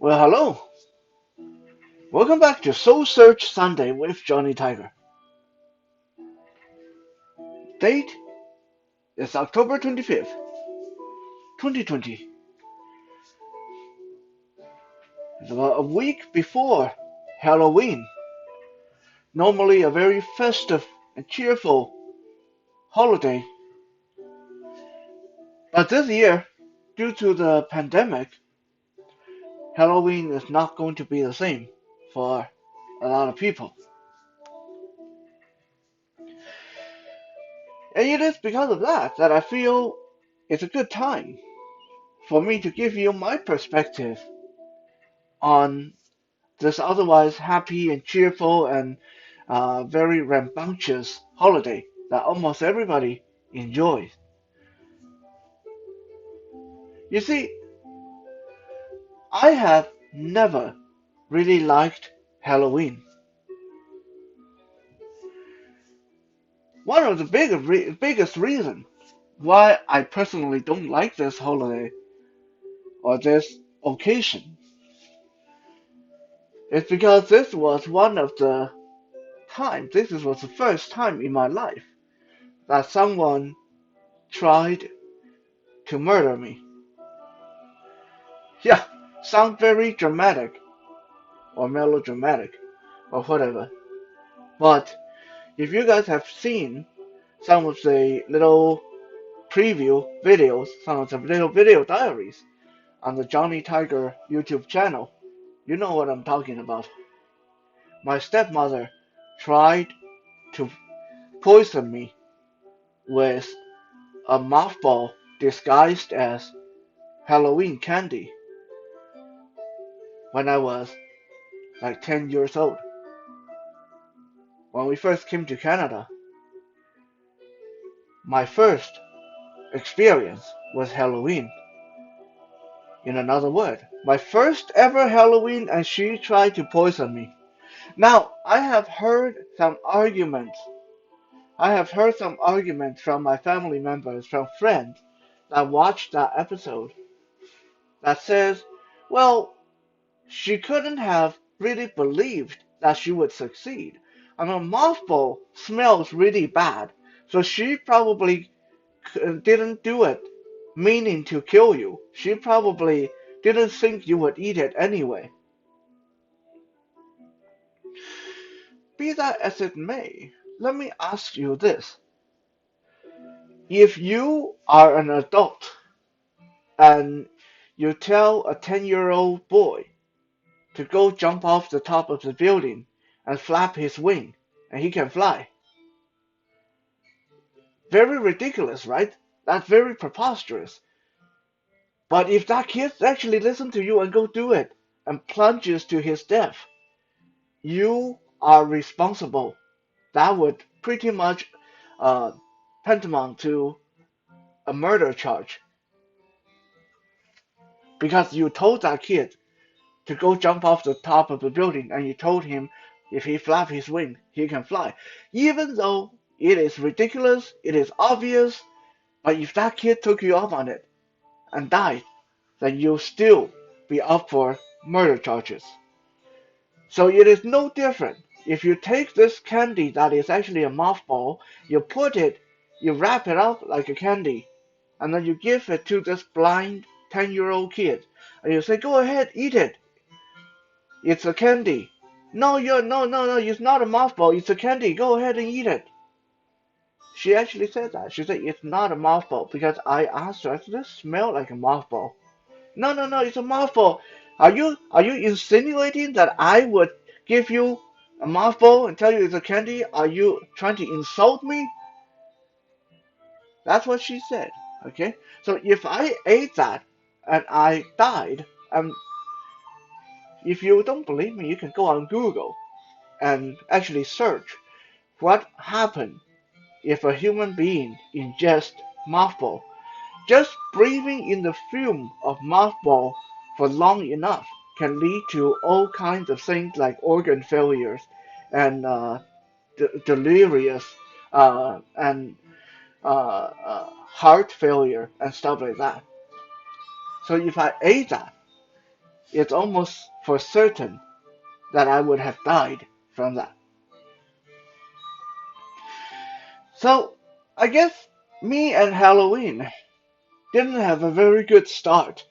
Well, hello. Welcome back to Soul Search Sunday with Johnny Tiger. Date is October 25th, 2020. It's about a week before Halloween. Normally a very festive and cheerful holiday. But this year, due to the pandemic, Halloween is not going to be the same for a lot of people. And it is because of that I feel it's a good time for me to give you my perspective on this otherwise happy and cheerful and very rambunctious holiday that almost everybody enjoys. You see, I have never really liked Halloween. One of the biggest reasons why I personally don't like this holiday or this occasion is because this was one of the times, this was the first time in my life that someone tried to murder me. Yeah, sound very dramatic or melodramatic or whatever. But if you guys have seen some of the little preview videos, some of the little video diaries on the Johnny Tiger YouTube channel, you know what I'm talking about. My stepmother tried to poison me with a mothball disguised as Halloween candy when I was like 10 years old. When we first came to Canada, my first experience was Halloween. In another word, my first ever Halloween, and she tried to poison me. Now, I have heard some arguments. I have heard some arguments from my family members, from friends that watched that episode that says, well, she couldn't have really believed that she would succeed. I mean, mothball smells really bad, so she probably didn't do it meaning to kill you. She probably didn't think you would eat it anyway. Be that as it may, let me ask you this. If you are an adult and you tell a 10-year-old boy to go jump off the top of the building and flap his wing and he can fly, very ridiculous, right? That's very preposterous. But if that kid actually listens to you and go do it and plunges to his death, you are responsible. That would pretty much uh, tantamount to a murder charge because you told that kid to go jump off the top of the building and you told him if he flaps his wing, he can fly. Even though it is ridiculous, it is obvious, but if that kid took you up on it and died, then you'll still be up for murder charges. So it is no different. If you take this candy that is actually a mothball, you put it, you wrap it up like a candy, and then you give it to this blind 10-year-old kid, and you say, "Go ahead, eat it. It's a candy." No, no, it's not a mothball. It's a candy. Go ahead and eat it. She actually said that. She said it's not a mothball because I asked her, "Does this smell like a mothball?" No, it's a mothball. Are you insinuating that I would give you a mothball and tell you it's a candy? Are you trying to insult me? That's what she said. Okay? So if I ate that and I died, if you don't believe me, you can go on Google and actually search what happened if a human being ingests mothball. Just breathing in the fume of mothball for long enough can lead to all kinds of things like organ failures and delirious and heart failure and stuff like that. So if I ate that, it's almost for certain that I would have died from that. So I guess me and Halloween didn't have a very good start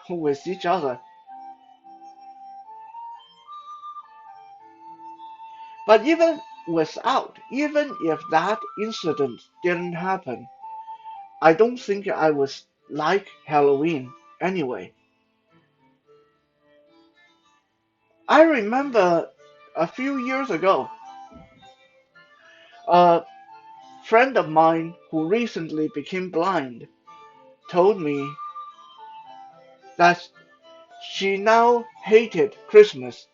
with each other. But even if that incident didn't happen, I don't think I was like Halloween anyway. I remember a few years ago, a friend of mine who recently became blind told me that she now hated Christmas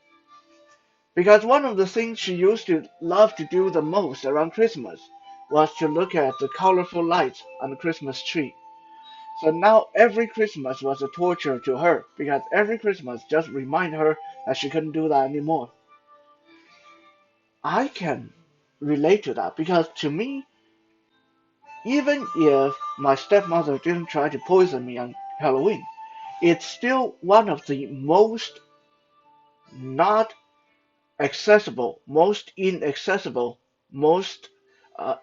because one of the things she used to love to do the most around Christmas was to look at the colorful lights on the Christmas tree. So now every Christmas was a torture to her because every Christmas just remind her that she couldn't do that anymore. I can relate to that because to me, even if my stepmother didn't try to poison me on Halloween, it's still one of the most not accessible, most inaccessible, most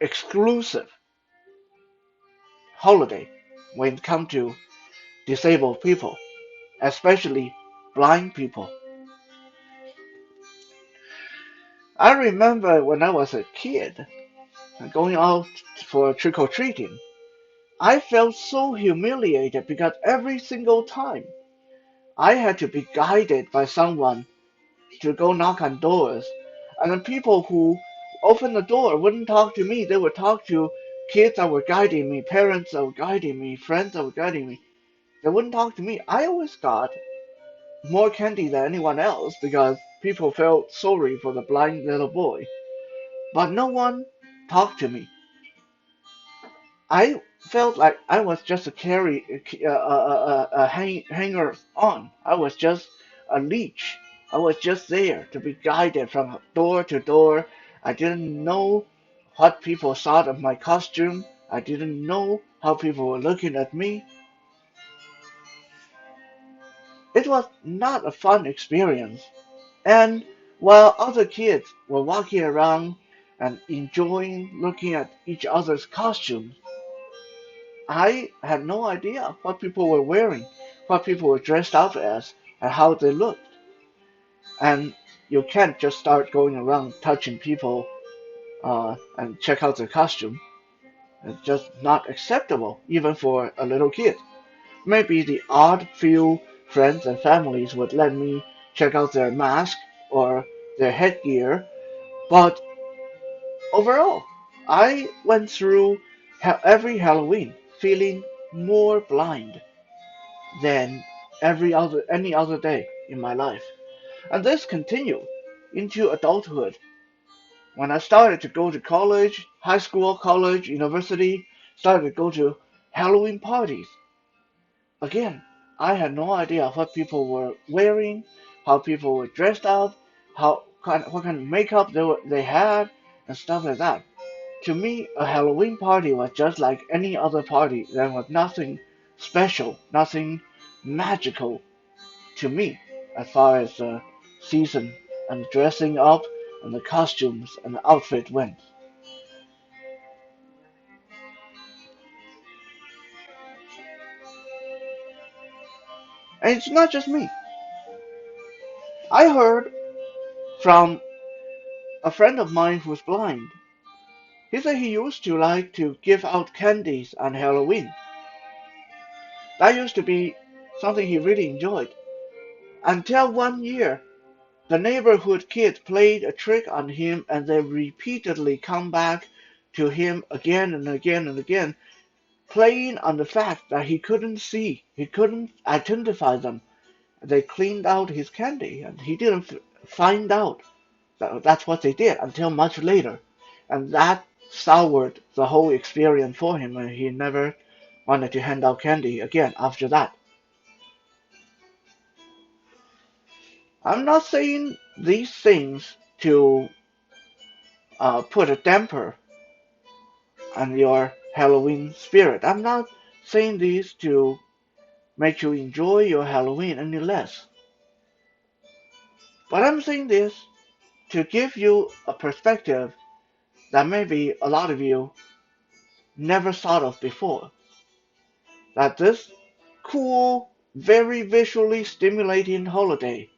exclusive holiday when it comes to disabled people, especially blind people. I remember when I was a kid going out for trick or treating, I felt so humiliated because every single time I had to be guided by someone to go knock on doors. And the people who opened the door wouldn't talk to me, they would talk to kids that were guiding me, parents that were guiding me, friends that were guiding me. They wouldn't talk to me. I always got more candy than anyone else because people felt sorry for the blind little boy. But no one talked to me. I felt like I was just a hanger on. I was just a leech. I was just there to be guided from door to door. I didn't know what people thought of my costume. I didn't know how people were looking at me. It was not a fun experience. And while other kids were walking around and enjoying looking at each other's costumes, I had no idea what people were wearing, what people were dressed up as, and how they looked. And you can't just start going around touching people and check out their costume. It's just not acceptable, even for a little kid. Maybe the odd few friends and families would let me check out their mask or their headgear, but overall, I went through every Halloween feeling more blind than any other day in my life. And this continued into adulthood. When I started to go to college, high school, college, university, started to go to Halloween parties. Again, I had no idea what people were wearing, how people were dressed up, what kind of makeup they had, and stuff like that. To me, a Halloween party was just like any other party. There was nothing special, nothing magical to me as far as the season and dressing up and the costumes and the outfit went. And it's not just me. I heard from a friend of mine who's blind. He said he used to like to give out candies on Halloween. That used to be something he really enjoyed. Until one year, the neighborhood kids played a trick on him and they repeatedly come back to him again and again and again, playing on the fact that he couldn't see, he couldn't identify them. They cleaned out his candy and he didn't find out that that's what they did until much later. And that soured the whole experience for him and he never wanted to hand out candy again after that. I'm not saying these things to put a damper on your Halloween spirit. I'm not saying these to make you enjoy your Halloween any less. But I'm saying this to give you a perspective that maybe a lot of you never thought of before. That this cool, very visually stimulating holiday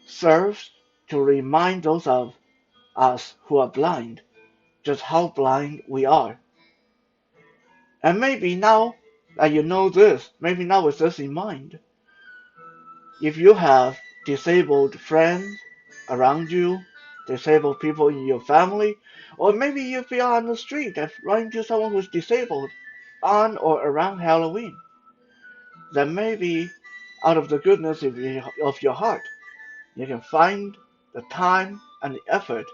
serves to remind those of us who are blind just how blind we are. And maybe now that you know this, maybe now with this in mind, if you have disabled friends around you, disabled people in your family, or maybe if you are on the street and run into someone who's disabled on or around Halloween, then maybe out of the goodness of your heart, you can find the time and the effort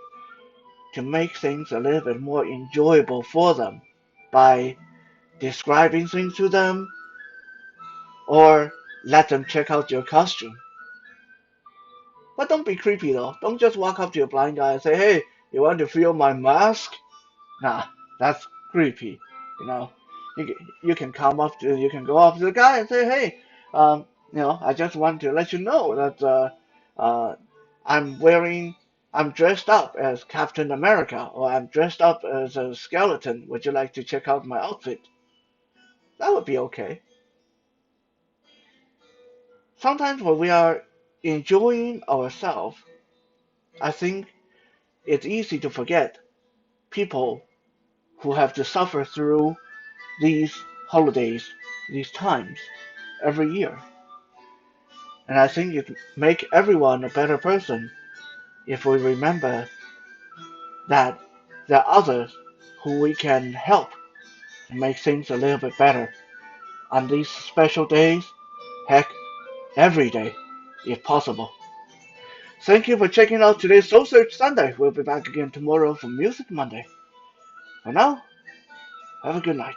to make things a little bit more enjoyable for them by describing things to them or let them check out your costume. But don't be creepy though. Don't just walk up to a blind guy and say, "Hey, you want to feel my mask?" Nah, that's creepy. You know, you can you can go up to the guy and say, "Hey, I just want to let you know that uh, I'm wearing, I'm dressed up as Captain America, or I'm dressed up as a skeleton. Would you like to check out my outfit?" That would be okay. Sometimes when we are enjoying ourselves, I think it's easy to forget people who have to suffer through these holidays, these times every year. And I think it make everyone a better person if we remember that there are others who we can help and make things a little bit better on these special days, heck, every day, if possible. Thank you for checking out today's Soul Search Sunday. We'll be back again tomorrow for Music Monday. For now, have a good night.